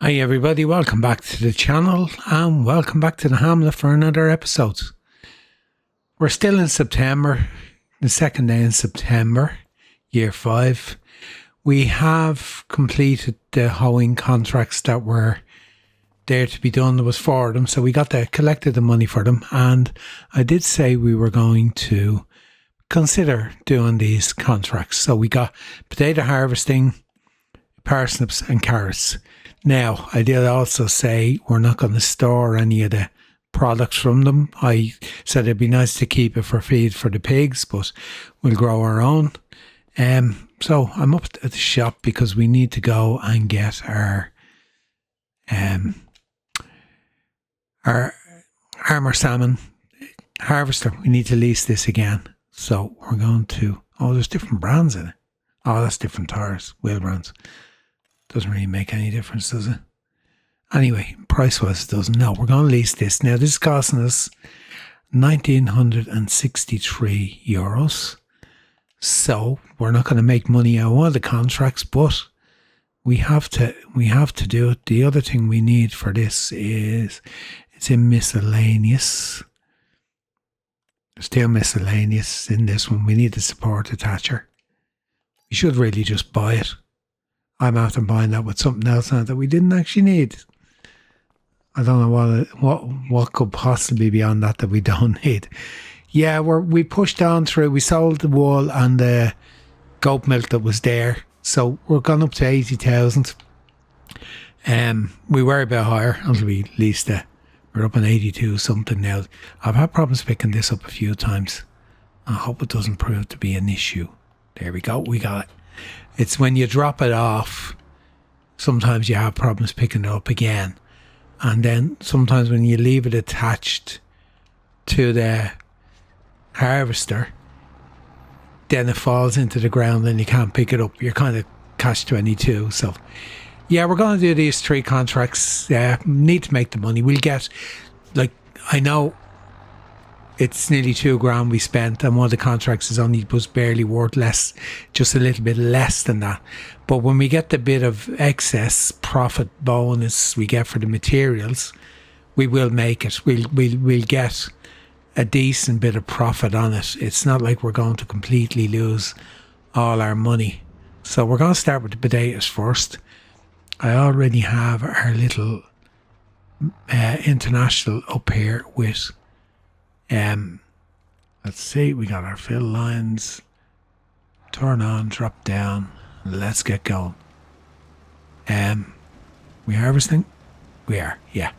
Hi everybody, welcome back to the channel and welcome back to the Hamlet for another episode. We're still in September, the second day in September, year 5. We have completed the hoeing contracts that were there to be done. There was 4 of them, so we collected the money for them, and I did say we were going to consider doing these contracts. So we got potato harvesting, parsnips and carrots. Now, I did also say we're not going to store any of the products from them. I said it'd be nice to keep it for feed for the pigs, but we'll grow our own. So I'm up at the shop because we need to go and get our Armour salmon harvester. We need to lease this again. So we're going to, there's different brands in it. Oh, that's different tires, wheel brands. Doesn't really make any difference, does it? Anyway, price-wise it doesn't. No, we're going to lease this. Now, this is costing us €1,963. So, we're not going to make money out of one of the contracts, but we have to do it. The other thing we need for this is, it's in miscellaneous. There's still miscellaneous in this one. We need the support attacher. We should really just buy it. I'm after buying that with something else on it that we didn't actually need. I don't know what could possibly be on that we don't need. Yeah, we pushed on through. We sold the wool and the goat milk that was there, so we're gone up to 80,000. We were a bit higher until we leased it. We're up on 82 something now. I've had problems picking this up a few times. I hope it doesn't prove to be an issue. There we go. We got it. It's when you drop it off, sometimes you have problems picking it up again. And then sometimes when you leave it attached to the harvester, then it falls into the ground and you can't pick it up. You're kind of catch-22. So, yeah, we're going to do these 3 contracts. Need to make the money. We'll get, I know it's nearly $2,000 we spent, and one of the contracts was barely worth less, just a little bit less than that. But when we get the bit of excess profit bonus we get for the materials, we will make it. We'll get a decent bit of profit on it. It's not like we're going to completely lose all our money. So we're going to start with the potatoes first. I already have our little international up here with. Let's see, we got our fill lines. Turn on, drop down. Let's get going. We harvesting? We are, yeah.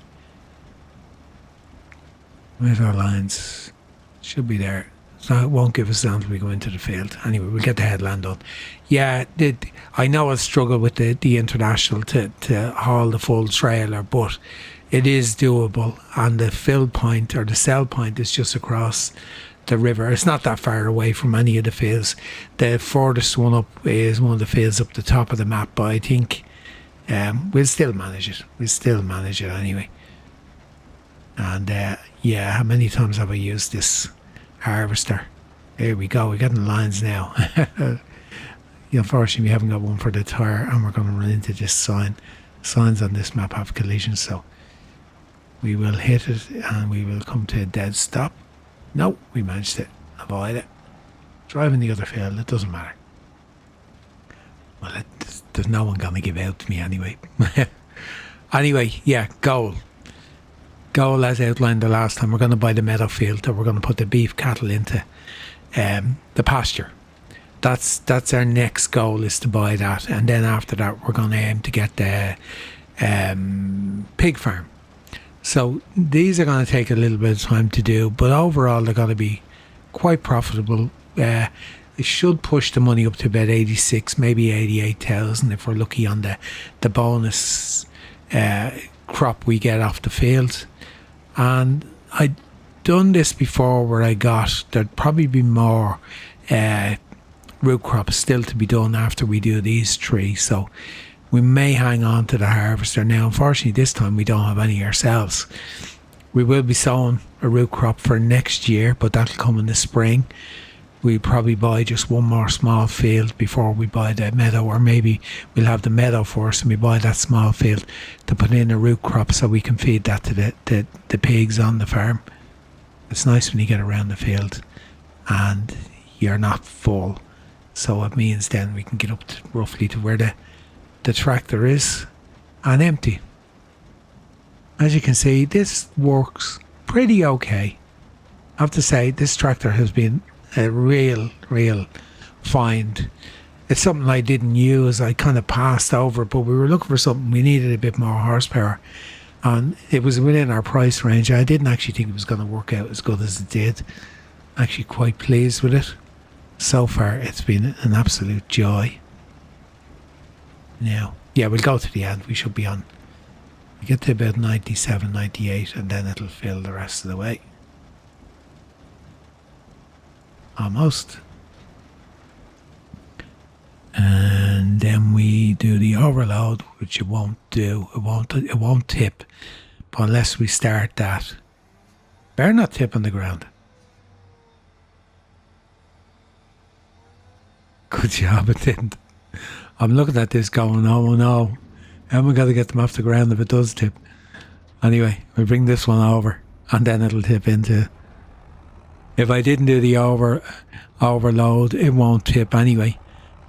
Where's our lines? Should be there. So it won't give us down until we go into the field. Anyway, we'll get the headland done. Yeah, I know I'll struggle with the international to haul the full trailer, but it is doable, and the fill point or the sell point is just across the river. It's not that far away from any of the fields. The furthest one up is one of the fields up the top of the map, but I think we'll still manage it. Anyway. And yeah, how many times have I used this harvester? There we go, we're getting lines now. Unfortunately, we haven't got one for the tire, and we're going to run into this sign. Signs on this map have collisions, so we will hit it and we will come to a dead stop. No, we managed to avoid it. Driving the other field, it doesn't matter. Well, there's no one going to give out to me anyway. Anyway, yeah, goal. Goal as outlined the last time. We're going to buy the meadow field, and we're going to put the beef cattle into the pasture. That's our next goal, is to buy that. And then after that, we're going to aim to get the pig farm. So these are going to take a little bit of time to do, but overall they're going to be quite profitable. It should push the money up to about 86, maybe 88,000 if we're lucky on the bonus crop we get off the field. And I'd done this before where there'd probably be more root crops still to be done after we do these 3. So we may hang on to the harvester. Now, unfortunately, this time we don't have any ourselves. We will be sowing a root crop for next year, but that'll come in the spring. we probably buy just one more small field before we buy the meadow, or maybe we'll have the meadow first and we buy that small field to put in a root crop so we can feed that to the pigs on the farm. It's nice when you get around the field and you're not full, so it means then we can get up to roughly to where the tractor is and empty. As you can see, this works pretty okay. I have to say, this tractor has been a real find. It's something I didn't use. I kind of passed over, but we were looking for something. We needed a bit more horsepower, and it was within our price range. I didn't actually think it was going to work out as good as it did. Actually quite pleased with it. So far, it's been an absolute joy. Now, yeah, we'll go to the end. We should be on. We get to about 97, 98, and then it'll fill the rest of the way. Almost. And then we do the overload, which it won't do. It won't tip, but unless we start that. Better not tip on the ground. Good job, it didn't. I'm looking at this going, oh no, how am I going to get them off the ground if it does tip? Anyway, we bring this one over and then it'll tip into. If I didn't do the overload, it won't tip anyway.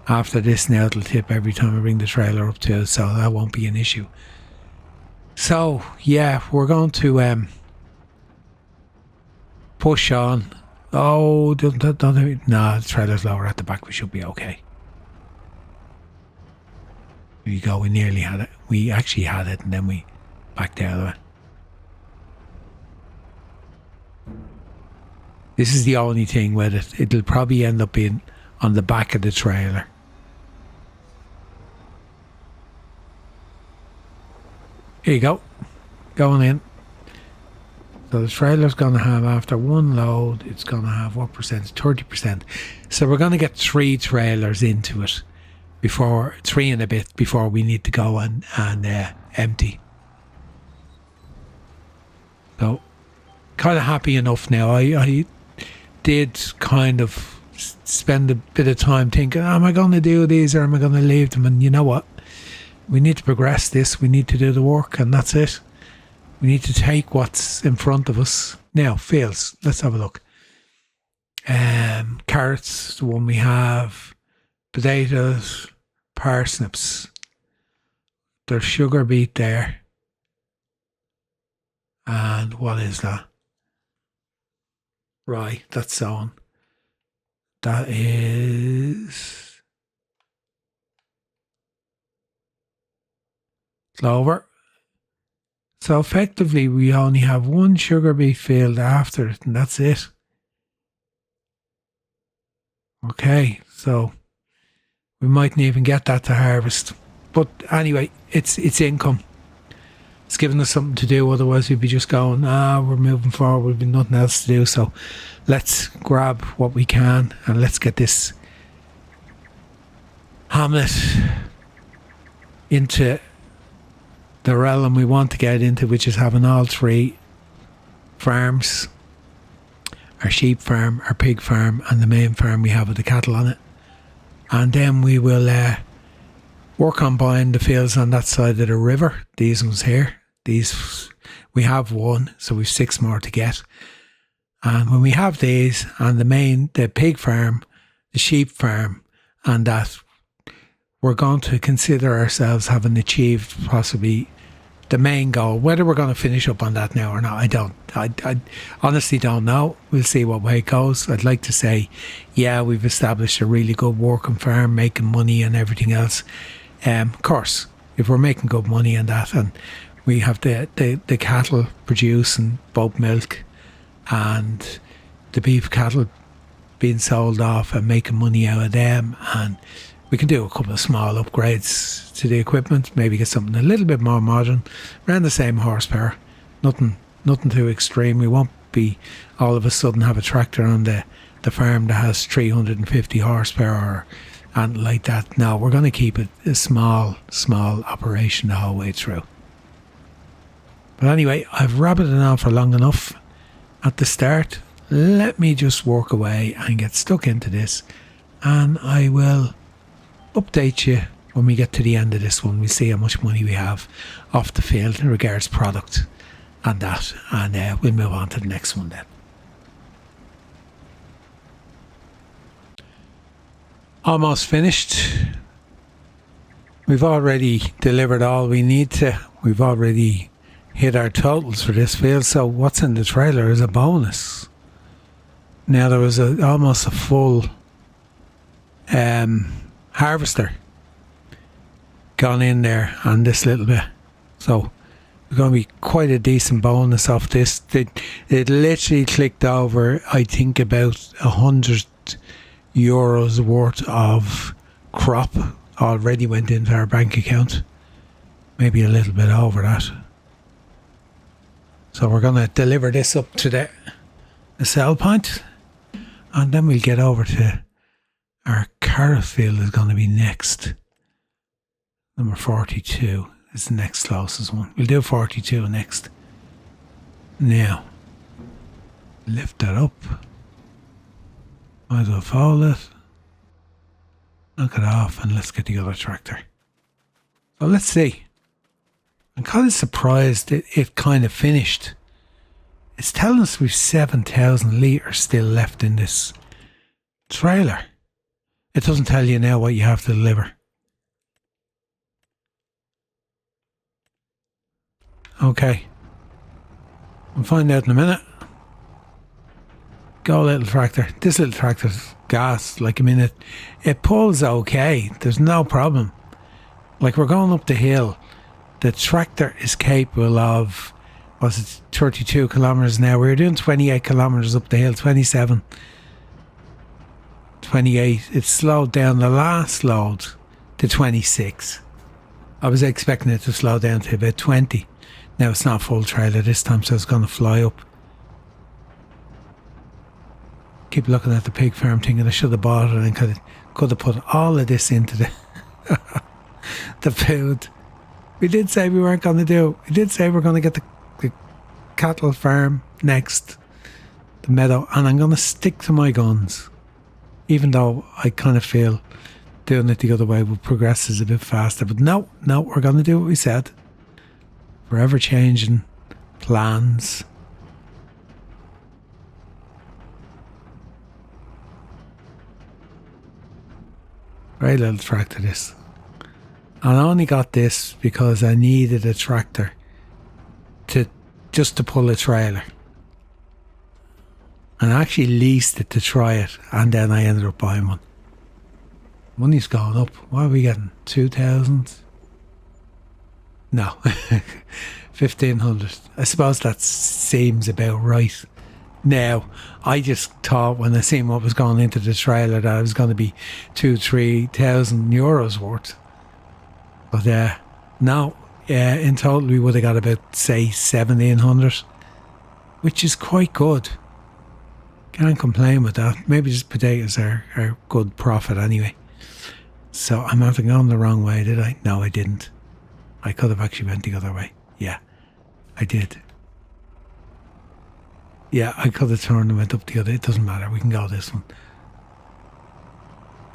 After this now it'll tip every time I bring the trailer up to it, so that won't be an issue. So yeah, we're going to push on. Oh, no, the trailer's lower at the back, we should be okay. There you go, we nearly had it. We actually had it and then we backed out of it. This is the only thing with it. It'll probably end up being on the back of the trailer. Here you go. Going in. So the trailer's going to have, after one load, it's going to have what percent? 30%. So we're going to get 3 trailers into it. 3 and a bit before we need to go and empty. So kind of happy enough now. I did kind of spend a bit of time thinking, am I going to do these or am I going to leave them? And you know what? We need to progress this. We need to do the work, and that's it. We need to take what's in front of us. Now, fields. Let's have a look. Carrots, the one we have. Potatoes. Parsnips. There's sugar beet there. And what is that? Rye, that's sown. That is clover. So effectively we only have one sugar beet field after it, and that's it. Okay, so we mightn't even get that to harvest. But anyway, it's income. It's giving us something to do, otherwise we'd be just going, we're moving forward, we've been nothing else to do, so let's grab what we can and let's get this Hamlet into the realm we want to get into, which is having all 3 farms, our sheep farm, our pig farm, and the main farm we have with the cattle on it. And then we will work on buying the fields on that side of the river. These ones here. These, we have 1, so we've 6 more to get. And when we have these, and the pig farm, the sheep farm, and that, we're going to consider ourselves having achieved possibly the main goal. Whether we're going to finish up on that now or not, I honestly don't know. We'll see what way it goes. I'd like to say, yeah, we've established a really good working farm, making money and everything else. Of course, if we're making good money on that, and we have the cattle producing both milk and the beef cattle being sold off and making money out of them, and we can do a couple of small upgrades to the equipment, maybe get something a little bit more modern, around the same horsepower, nothing too extreme. We won't be all of a sudden have a tractor on the farm that has 350 horsepower and like that. No, we're going to keep it a small operation the whole way through. But anyway, I've rabbited on for long enough at the start. let me just work away and get stuck into this, and I will update you when we get to the end of this one. We'll see how much money we have off the field in regards product and that, and we'll move on to the next one then. Almost finished. We've already delivered all we need to. We've already hit our totals for this field, so what's in the trailer is a bonus. Now there was almost a full harvester gone in there on this little bit, so we're going to be quite a decent bonus off this. It literally clicked over, I think, about €100 worth of crop already went into our bank account, maybe a little bit over that. So we're going to deliver this up to the sell point, and then we'll get over to our carrot field is going to be next. Number 42 is the next closest one. We'll do 42 next. Now, lift that up. Might as well fold it. Knock it off, and let's get the other tractor. So let's see. I'm kind of surprised it kind of finished. It's telling us we've 7,000 litres still left in this trailer. It doesn't tell you now what you have to deliver. Okay. We'll find out in a minute. Go, little tractor. This little tractor's gas. Like, I mean, it pulls okay. There's no problem. Like, we're going up the hill. The tractor is capable of, was it 32 kilometres an hour? We were doing 28 kilometres up the hill, 27, 28. It slowed down the last load to 26. I was expecting it to slow down to about 20. Now it's not full trailer this time, so it's going to fly up. Keep looking at the pig farm thing, and I should have bought it and could have put all of this into the food. We did say we weren't going to do. We did say we're going to get the cattle farm next, the meadow, and I'm going to stick to my guns, even though I kind of feel doing it the other way will progress is a bit faster. But no, we're going to do what we said. Forever changing plans. Very little tractor this. And I only got this because I needed a tractor just to pull a trailer. And I actually leased it to try it, and then I ended up buying one. Money's gone up. What are we getting? 2,000? No. 1,500. I suppose that seems about right. Now, I just thought when I seen what was going into the trailer that it was going to be 2,000-3,000 euros worth. But no, in total we would have got about, say, 1,700, which is quite good. Can't complain with that. Maybe just potatoes are good profit anyway. So I'm having gone the wrong way, did I? No, I didn't. I could have actually went the other way. Yeah, I did. Yeah, I could have turned and went up the other. It doesn't matter. We can go this one.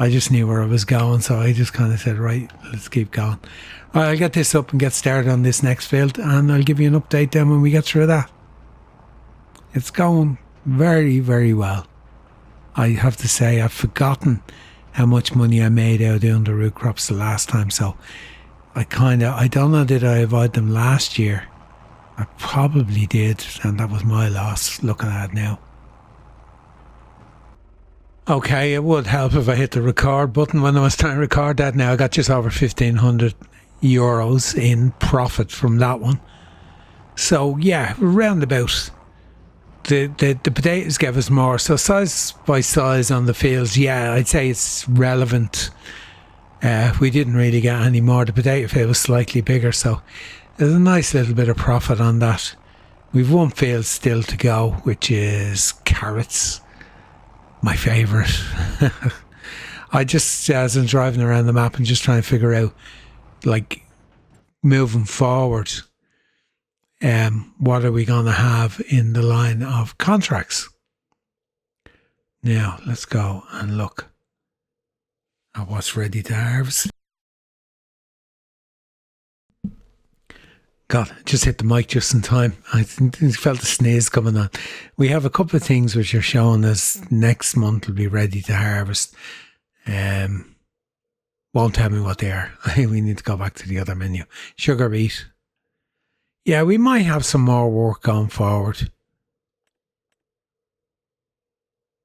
I just knew where I was going, so I just kind of said, right, let's keep going. All right, I'll get this up and get started on this next field, and I'll give you an update then when we get through that. It's going very, very well. I have to say, I've forgotten how much money I made out doing the root crops the last time, so I don't know, did I avoid them last year? I probably did, and that was my loss looking at it now. Okay, it would help if I hit the record button when I was trying to record that. Now I got just over 1,500 euros in profit from that one. So yeah, round about. The potatoes gave us more. So size by size on the fields, yeah, I'd say it's relevant. We didn't really get any more. The potato field was slightly bigger, so there's a nice little bit of profit on that. We've one field still to go, which is carrots. My favourite. I just, as I'm driving around the map and just trying to figure out, like, moving forward, what are we going to have in the line of contracts? Now, let's go and look at what's ready to harvest. God, just hit the mic just in time. I felt the sneeze coming on. We have a couple of things which are showing us next month will be ready to harvest. Won't tell me what they are. We need to go back to the other menu. Sugar beet. Yeah, we might have some more work going forward.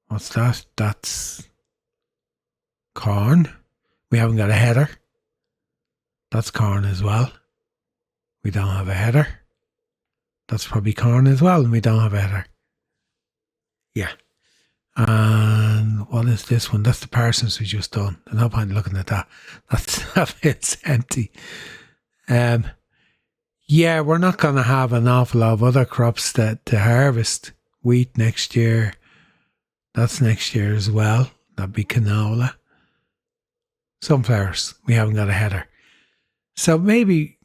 What's that? That's corn. We haven't got a header. That's corn as well. We don't have a header. That's probably corn as well, and we don't have a header. Yeah. And what is this one? That's the parsnips we just done. There's no point looking at that. It's empty. Yeah, we're not going to have an awful lot of other crops to harvest. Wheat next year. That's next year as well. That'd be canola. Sunflowers. We haven't got a header. So maybe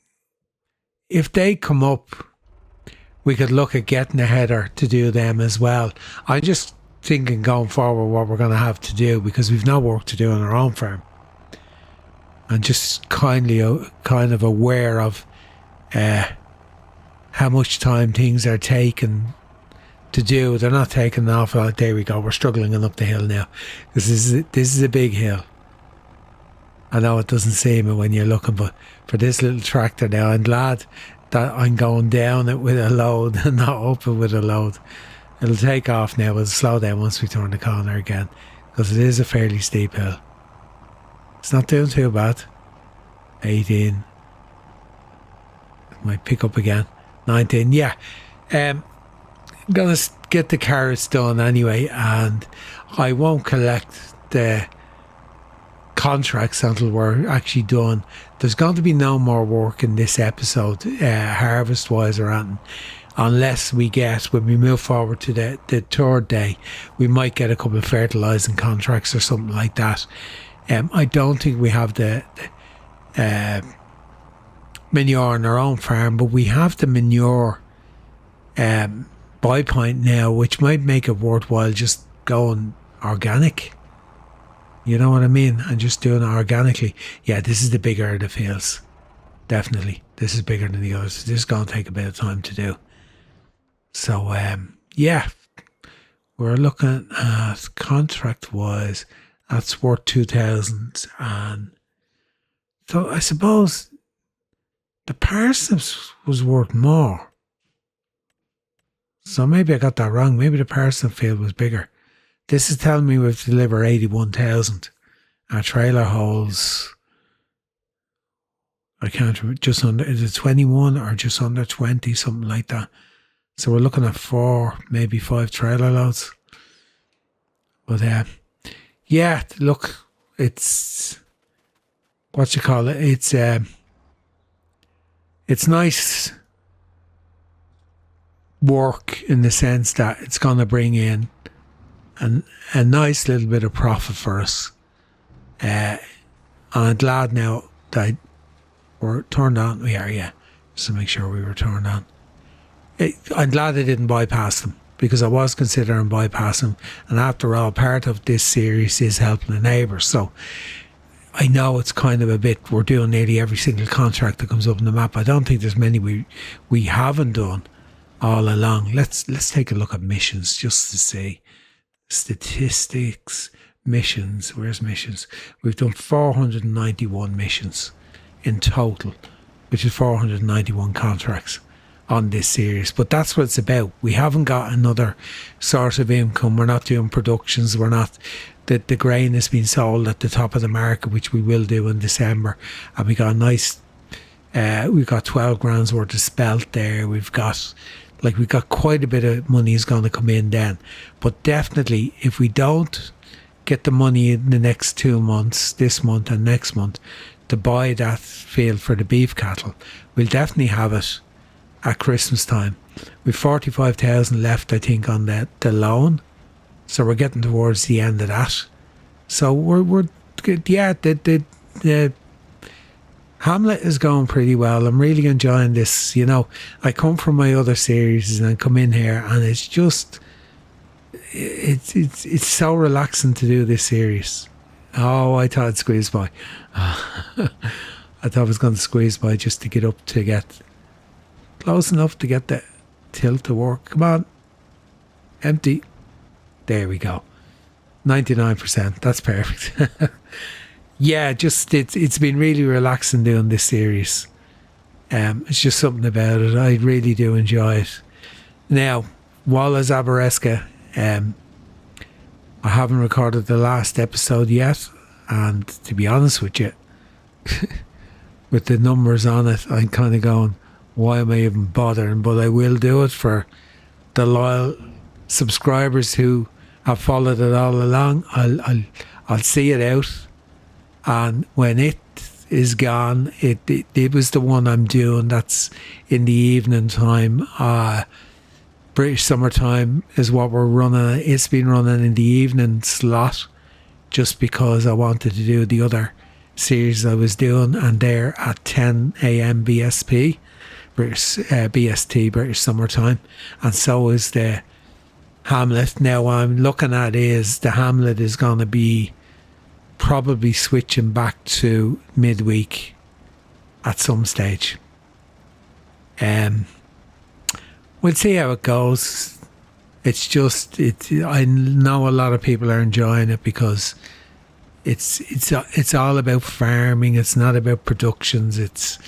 if they come up, we could look at getting a header to do them as well. I'm just thinking going forward what we're going to have to do, because we've no work to do on our own farm. And just kind of aware of how much time things are taking to do. They're not taking an awful lot. There we go. We're struggling up the hill now. This is a big hill. I know it doesn't seem it when you're looking, but for this little tractor now, I'm glad that I'm going down it with a load and not up it with a load. It'll take off now. It'll slow down once we turn the corner again, because it is a fairly steep hill. It's not doing too bad. 18. It might pick up again. 19. Yeah. I'm going to get the carrots done anyway, and I won't collect the contracts until we're actually done. There's going to be no more work in this episode, harvest wise or anything, unless we get, when we move forward to the third day, we might get a couple of fertilising contracts or something like that. I don't think we have the manure on our own farm, but we have the manure buy point now, which might make it worthwhile just going organic. You know what I mean? And just doing it organically. Yeah, this is the bigger of the fields. Definitely. This is bigger than the others. This is going to take a bit of time to do. So, yeah. We're looking at contract-wise. That's worth 2,000. And so I suppose the parsnips was worth more. So maybe I got that wrong. Maybe the parsnip field was bigger. This is telling me we've delivered 81,000. Our trailer holds, I can't remember, just under, is it 21 or just under 20, something like that. So we're looking at 4, maybe 5 trailer loads. But yeah, look, it's, what you call it, it's nice work in the sense that it's going to bring in a nice little bit of profit for us. I'm glad now that we're turned on. We are, yeah. Just to make sure we were turned on. I'm glad I didn't bypass them, because I was considering bypassing them. And after all, part of this series is helping the neighbours. So I know it's kind of a bit, we're doing nearly every single contract that comes up on the map. I don't think there's many we haven't done all along. Let's take a look at missions just to see. Statistics, missions. Where's missions? We've done 491 missions in total, which is 491 contracts on this series. But that's what it's about. We haven't got another source of income. We're not doing productions. We're not. The grain has been sold at the top of the market, which we will do in December. And we got a nice. We've got 12 grand's worth of spelt there. We've got quite a bit of money is going to come in then. But definitely, if we don't get the money in the next 2 months, this month and next month, to buy that field for the beef cattle, we'll definitely have it at Christmas time. We've 45,000 left, I think, on the loan. So we're getting towards the end of that. So we're yeah, the Hamlet is going pretty well. I'm really enjoying this. You know, I come from my other series and I come in here and it's just, it's so relaxing to do this series. Oh, I thought it squeezed by. I thought I was going to squeeze by just to get up to get close enough to get the tilt to work. Come on. Empty. There we go. 99%. That's perfect. Yeah, just it's been really relaxing doing this series. It's just something about it. I really do enjoy it. Now, Walla Zabareska, I haven't recorded the last episode yet, and to be honest with you, with the numbers on it, I'm kind of going, why am I even bothering? But I will do it for the loyal subscribers who have followed it all along. I'll see it out, and when it is gone, it was the one I'm doing. That's in the evening time. British Summertime is what we're running. It's been running in the evening slot just because I wanted to do the other series I was doing, and they're at 10 a.m. BSP, British BST, British Summertime, and so is the Hamlet. Now I'm looking at is the Hamlet is going to be probably switching back to midweek at some stage. We'll see how it goes. It's just I know a lot of people are enjoying it because it's all about farming. It's not about productions. It's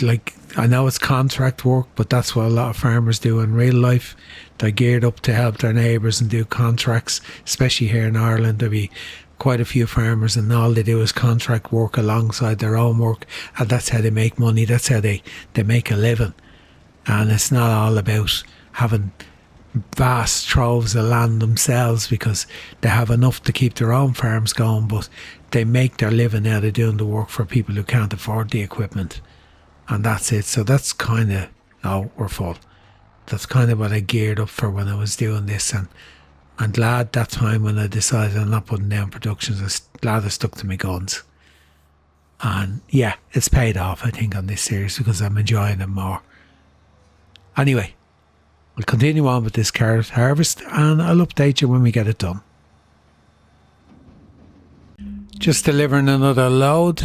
like, I know it's contract work, but that's what a lot of farmers do in real life. They're geared up to help their neighbours and do contracts, especially here in Ireland. There'll be quite a few farmers, and all they do is contract work alongside their own work, and that's how they make money. That's how they make a living. And it's not all about having vast troves of land themselves, because they have enough to keep their own farms going, but they make their living out of doing the work for people who can't afford the equipment. And that's it. So that's kind of, oh, we're full. That's kind of what I geared up for when I was doing this. And I'm glad that time when I decided I'm not putting down productions, I'm glad I stuck to my guns. And yeah, it's paid off, I think, on this series because I'm enjoying it more. Anyway, we'll continue on with this carrot harvest, and I'll update you when we get it done. Just delivering another load.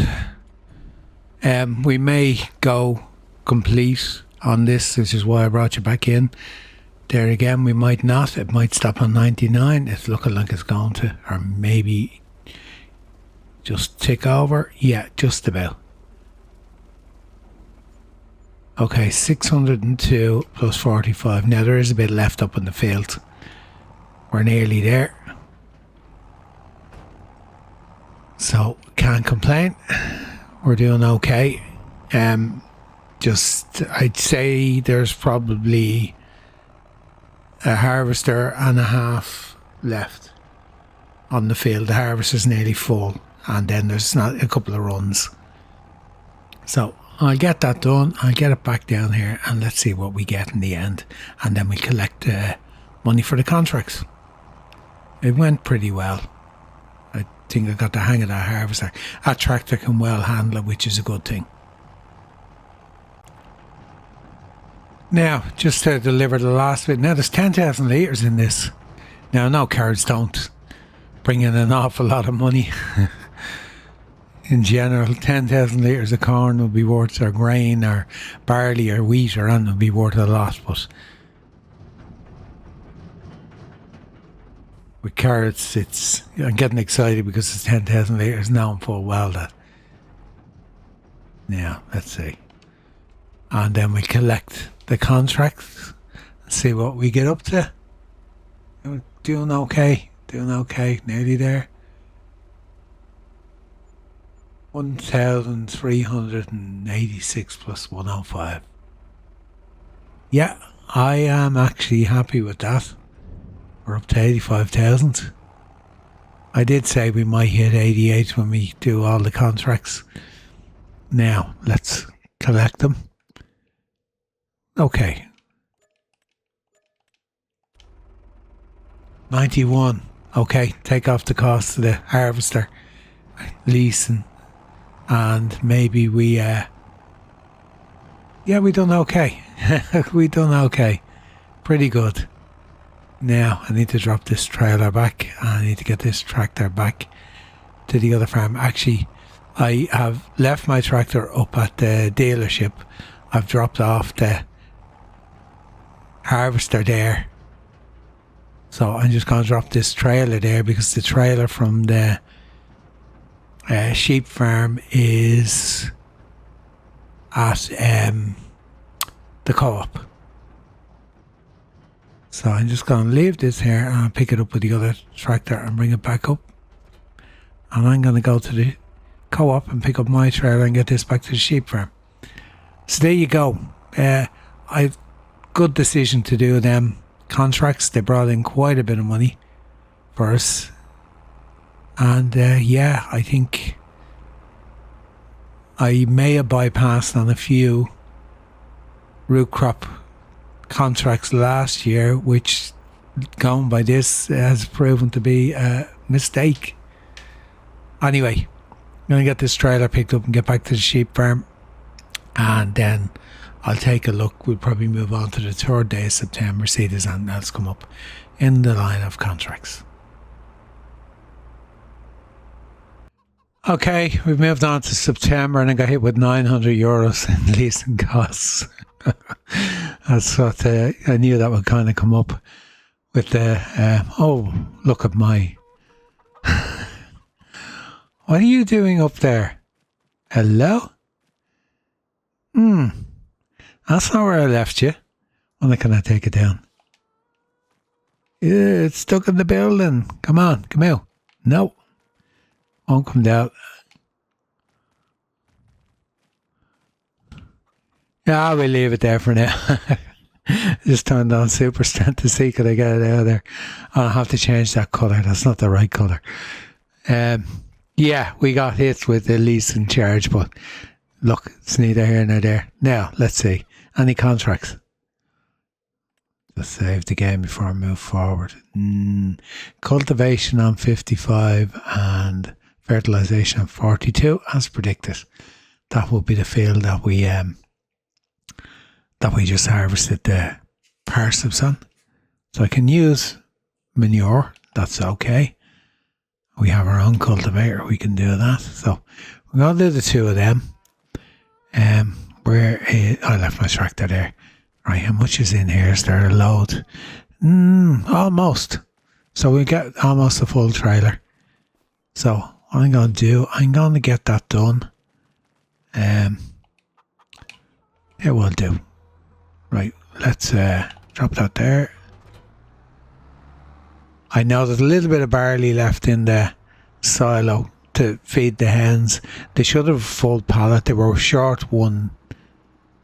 We may go complete on this, which is why I brought you back in. There again, we might not. It might stop on 99. It's looking like it's going to, or maybe just tick over. Yeah, just about. Okay, 602 plus 45. Now there is a bit left up in the field. We're nearly there. So, can't complain. We're doing okay. I'd say there's probably a harvester and a half left on the field. The harvester's nearly full, and then there's not a couple of runs. So I'll get that done. I'll get it back down here, and let's see what we get in the end, and then we collect money for the contracts. It went pretty well. I think I got the hang of that harvester. That tractor can well handle it, which is a good thing. Now, just to deliver the last bit. Now, there's 10,000 litres in this. Now, no, carrots don't bring in an awful lot of money. In general, 10,000 litres of corn will be worth, or grain, or barley, or wheat, or anything will be worth a lot. But with carrots, I'm getting excited because it's 10,000 litres, knowing full well that. Now, let's see. And then we collect the contracts and see what we get up to. We're doing okay, nearly there. 1,386 plus 105. Yeah, I am actually happy with that. We're up to 85,000. I did say we might hit 88 when we do all the contracts. Now, let's collect them. Okay. 91. Okay, take off the cost of the harvester, leasing, and maybe we done okay. We done okay. Pretty good. Now I need to drop this trailer back and I need to get this tractor back to the other farm. Actually, I have left my tractor up at the dealership. I've dropped off the harvester there. So I'm just going to drop this trailer there because the trailer from the sheep farm is at the co-op. So I'm just going to leave this here and I'll pick it up with the other tractor and bring it back up. And I'm going to go to the co-op and pick up my trailer and get this back to the sheep farm. So there you go. I good decision to do them contracts. They brought in quite a bit of money for us. And yeah, I think I may have bypassed on a few root crop contracts last year, which going by this has proven to be a mistake. Anyway, I'm going to get this trailer picked up and get back to the sheep farm, and then I'll take a look. We'll probably move on to the 3rd day of September, see if there's anything else come up in the line of contracts. Okay, we've moved on to September and I got hit with €900 in leasing costs. That's what I knew that would kind of come up with the oh, look at my what are you doing up there? Hello? That's not where I left you. When can I take it down? Yeah, it's stuck in the building. Come on, come out. No, won't come down. Yeah, we'll leave it there for now. Just turned on super strength to see could I get it out of there. I'll have to change that colour. That's not the right colour. Yeah, we got hit with the lease and charge, but look, it's neither here nor there. Now, let's see. Any contracts? Just save the game before I move forward. Cultivation on 55 and fertilisation on 42, as predicted. That will be the field that we just harvested the parsnips on. So I can use manure. That's okay. We have our own cultivator. We can do that. So we're going to do the 2 of them. I left my tractor there. Right, how much is in here? Is there a load? Almost. So we get almost a full trailer. So what I'm going to do, I'm going to get that done. It will do. Right, let's drop that there. I know there's a little bit of barley left in the silo to feed the hens. They should have a full pallet. They were short one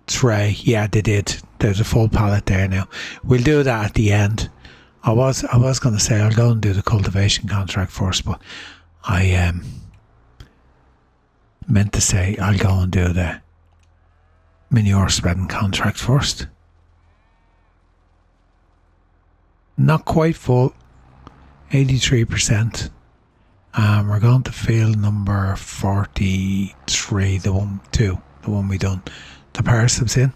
tray. Yeah, they did. There's a full pallet there now. We'll do that at the end. I was going to say I'll go and do the cultivation contract first, but I meant to say I'll go and do the manure spreading contract first. Not quite full, 83%. We're going to field number 43, the one we done the parsnips in.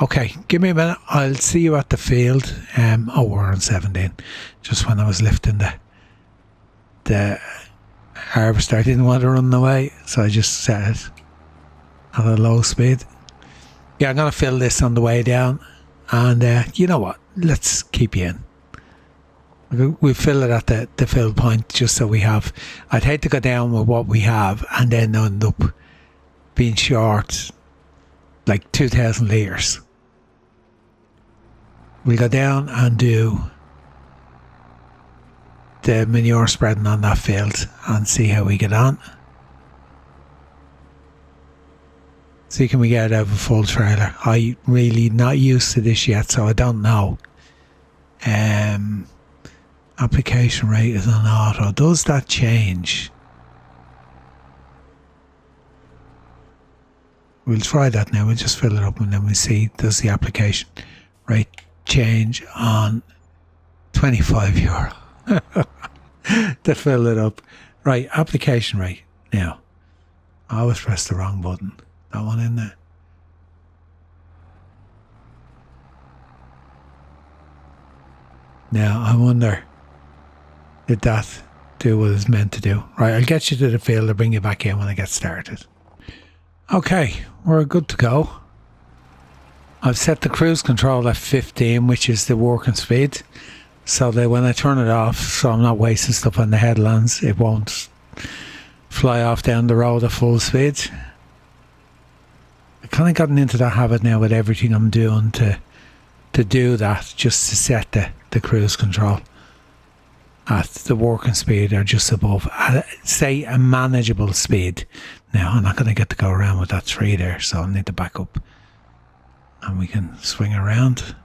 Okay, give me a minute. I'll see you at the field. We're on 17. Just when I was lifting the harvester, I didn't want to run away, so I just set it at a low speed. Yeah, I'm going to fill this on the way down, and you know what? Let's keep you in. We'll fill it at the fill point just so we have. I'd hate to go down with what we have and then end up being short like 2,000 litres. We'll go down and do the manure spreading on that field and see how we get on. See, can we get out of a full trailer? I'm really not used to this yet, so I don't know. Application rate is on auto. Does that change? We'll try that now. We'll just fill it up and then we'll see, does the application rate change on €25 to fill it up. Right, application rate. Now, I always press the wrong button. That one in there. Now, I wonder, did that do what it's meant to do? Right, I'll get you to the field and bring you back in when I get started. Okay, we're good to go. I've set the cruise control at 15, which is the working speed, so that when I turn it off, so I'm not wasting stuff on the headlands, it won't fly off down the road at full speed. I've kind of gotten into that habit now with everything I'm doing to do that, just to set the cruise control at the working speed or just above, say a manageable speed. Now, I'm not going to get to go around with that tree there, so I'll need to back up and we can swing around.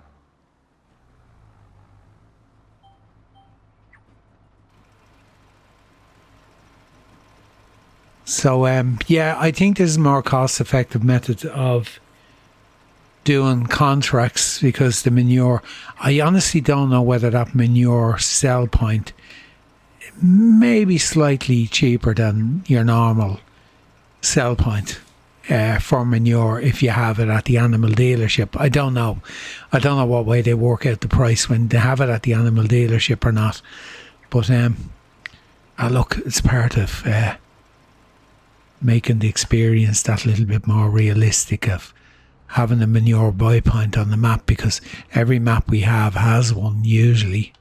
So, yeah, I think this is a more cost-effective method of doing contracts, because the manure, I honestly don't know whether that manure sell point may be slightly cheaper than your normal sell point for manure if you have it at the animal dealership. I don't know what way they work out the price when they have it at the animal dealership or not, but look, it's part of making the experience that little bit more realistic of having a manure buy point on the map, because every map we have has one usually,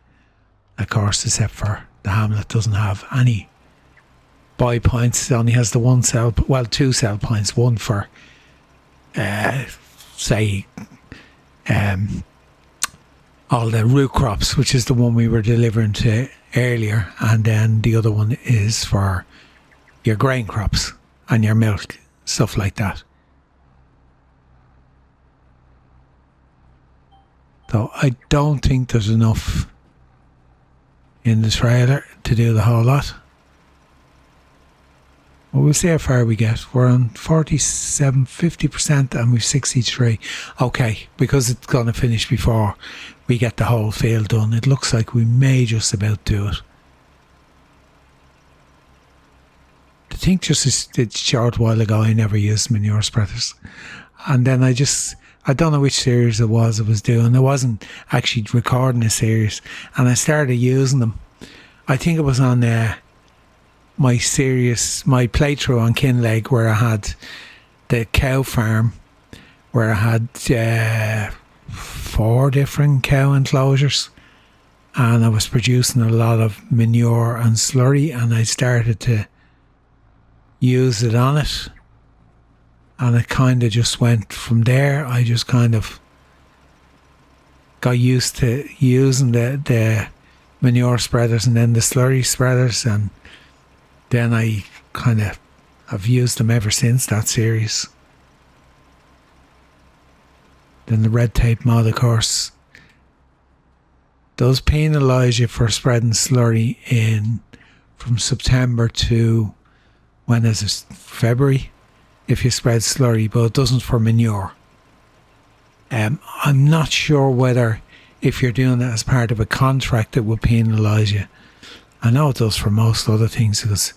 of course, except for the Hamlet doesn't have any buy points. It only has the two sell points, one for say all the root crops, which is the one we were delivering to earlier, and then the other one is for your grain crops and your milk, stuff like that. So I don't think there's enough in the trailer to do the whole lot. Well, we'll see how far we get. We're on 47, 50% and we've 63. Okay, because it's going to finish before we get the whole field done, it looks like we may just about do it. I think just a short while ago I never used manure spreaders. And then I don't know which series it was doing. I wasn't actually recording a series, and I started using them. I think it was on my playthrough on Kinleg, where I had the cow farm, where I had 4 different cow enclosures, and I was producing a lot of manure and slurry, and I started to use it on it. And it kind of just went from there. I just kind of got used to using the manure spreaders and then the slurry spreaders, and then I've used them ever since that series. Then the red tape mod, of course, does penalise you for spreading slurry in from September to, when is it, February, if you spread slurry, but it doesn't for manure. I'm not sure whether if you're doing it as part of a contract it will penalise you. I know it does for most other things, because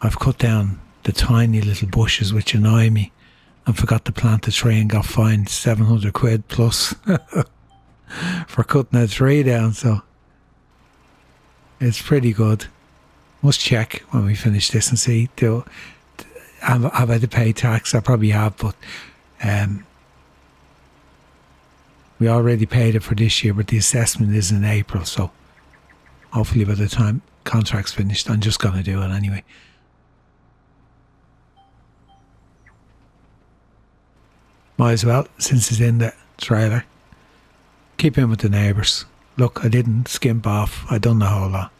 I've cut down the tiny little bushes which annoy me and forgot to plant a tree and got fined 700 quid plus for cutting a tree down, so it's pretty good. Must check when we finish this and see, have I to pay tax? I probably have, but we already paid it for this year, but the assessment is in April, so hopefully by the time contract's finished, I'm just going to do it anyway. Might as well, since it's in the trailer. Keep in with the neighbours. Look, I didn't skimp off. I done the whole lot.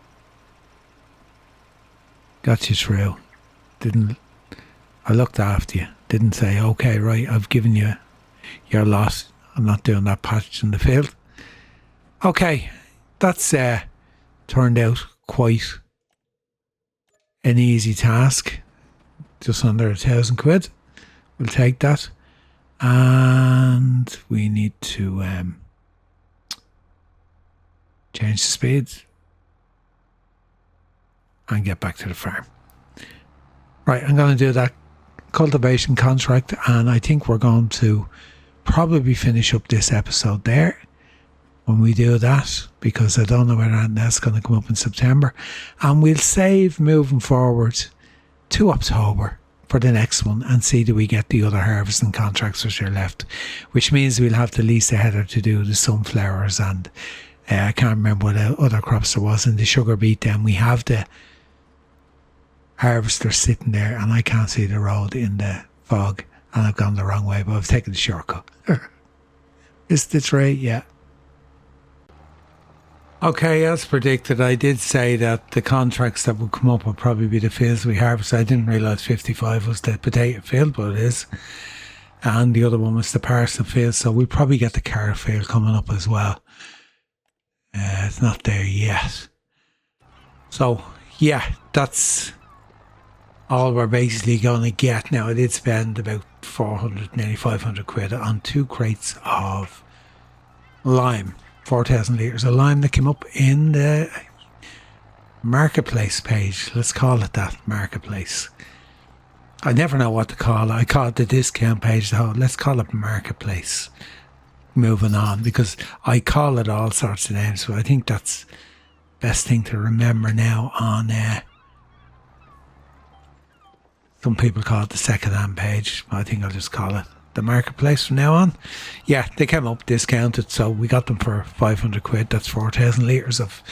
Got you through. I looked after you. Didn't say, okay, right, I've given you your lot. I'm not doing that patch in the field. Okay, that's turned out quite an easy task. Just under 1,000 quid. We'll take that. And we need to change the speed and get back to the farm. Right, I'm going to do that cultivation contract, and I think we're going to probably finish up this episode there. when we do that, because I don't know whether that's going to come up in September. And we'll save moving forward to October for the next one and see do we get the other harvesting contracts which are left, which means we'll have to lease a header to do the sunflowers and I can't remember what other crops there was in the sugar beet. Then we have the harvester sitting there and I can't see the road in the fog and I've gone the wrong way, but I've taken the shortcut. Is this right? Yeah. Okay, as predicted, I did say that the contracts that would come up would probably be the fields we harvest. I didn't realise 55 was the potato field, but it is. And the other one was the parsnip field, so we'll probably get the carrot field coming up as well. It's not there yet. So, yeah, that's all we're basically going to get. Now, I did spend about 400, nearly 500 quid on 2 crates of lime. 4,000 litres of lime that came up in the marketplace page. Let's call it that, marketplace. I never know what to call it. I call it the discount page. So let's call it marketplace. Moving on, because I call it all sorts of names, so I think that's best thing to remember now on some people call it the second-hand page. I think I'll just call it the marketplace from now on. Yeah, they came up discounted, so we got them for 500 quid. That's 4,000 litres of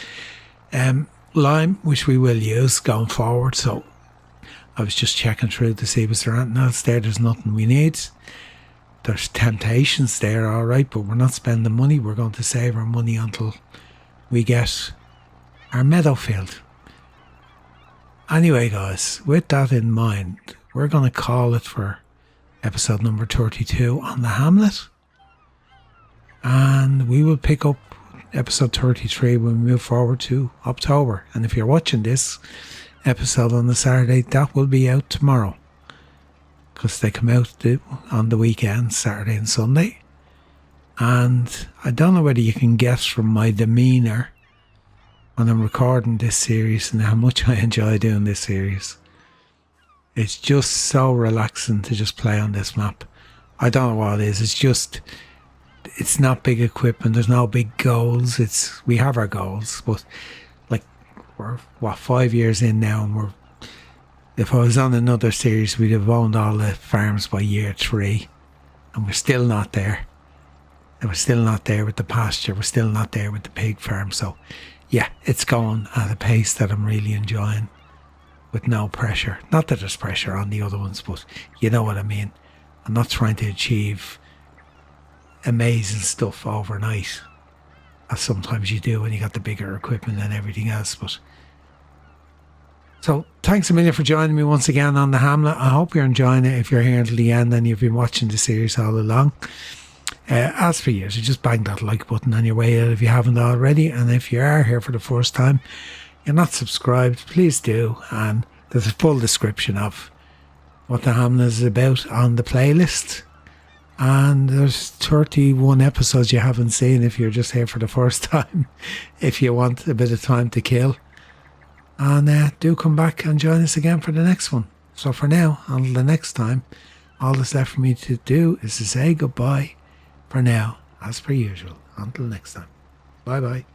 lime, which we will use going forward. So I was just checking through to see was there anything else there. There's nothing we need. There's temptations there, all right, but we're not spending money. We're going to save our money until we get our meadow field. Anyway, guys, with that in mind, we're going to call it for episode number 32 on the Hamlet. And we will pick up episode 33 when we move forward to October. And if you're watching this episode on the Saturday, that will be out tomorrow, because they come out on the weekend, Saturday and Sunday. And I don't know whether you can guess from my demeanour when I'm recording this series and how much I enjoy doing this series. It's just so relaxing to just play on this map. I don't know what it is. It's not big equipment. There's no big goals. We have our goals, but like we're 5 years in now, and if I was on another series, we'd have owned all the farms by year 3, and we're still not there. And we're still not there with the pasture. We're still not there with the pig farm. So, yeah, it's going at a pace that I'm really enjoying, with no pressure. Not that there's pressure on the other ones, but you know what I mean. I'm not trying to achieve amazing stuff overnight, as sometimes you do when you got the bigger equipment and everything else. But so thanks a million for joining me once again on the Hamlet. I hope you're enjoying it if you're here until the end and you've been watching the series all along. As for you, just bang that like button on your way out if you haven't already. And if you are here for the first time, you're not subscribed, please do. And there's a full description of what the Hamlet is about on the playlist. And there's 31 episodes you haven't seen if you're just here for the first time, if you want a bit of time to kill. And do come back and join us again for the next one. So for now, until the next time, all that's left for me to do is to say goodbye for now, as per usual. Until next time. Bye bye.